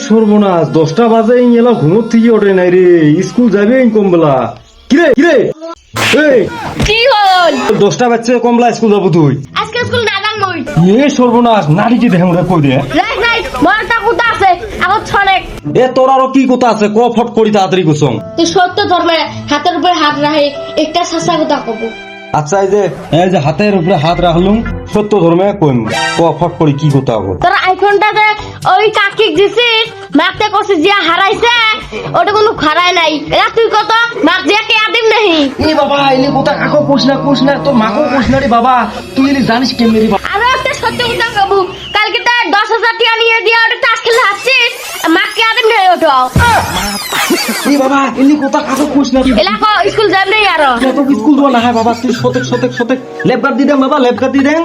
সর্বনাশ 10টা বাজে এলা ঘুমোর থেকে ওঠে নাই রে, স্কুল যাবে কমবেলা। কিরে কিরে এই কি হল 10টা বাজছে কমলা স্কুল যাবো তুই? আজকে স্কুল না যান নই সর্বনাশ নারী কি দেখে মনে কই দে রাইট রাইট বড়টা কোথা আছে আগত ছড়েক তোর আরো কি কথা আছে ক ফট করি তাড়াতাড়ি কুসং। তুই সত্য ধর্মে হাতের উপরে হাত রাখে একটা সাসা কথা কব। আচ্ছা এই যে হাতের উপরে হাত রাখলুম সত্য ধর্মে কইম ক ফট করি কি কথা হবো। তোর আইফোনটাতে ওই কাকিক দিছিস মাকে কষে জিয়া হারাইছে ওটা কোনো খারাই নাই এরা তুই কত মাক জিয়া কে আদিম নাহি এ বাবা এলে কথা কাকো কোশ না তোর মাকেও কোশ না রে বাবা, তুই এলে জানিস কেমনে রে বাবা। আরো একটা সত্য কথা কব, কালকে তো 10,000 টাকা নিয়ে দিয়া ওটা তাস খেলে হাসছিস মাকে আদিম নাহি ওঠো। এ বাবা এলে কথা কাকো কোশ না এলাকা স্কুল যাম নাই আরো তো স্কুল দোয়া না হয় বাবা, তুই শতেক লেপগার দি দেন বাবা, লেপগার দি দেন।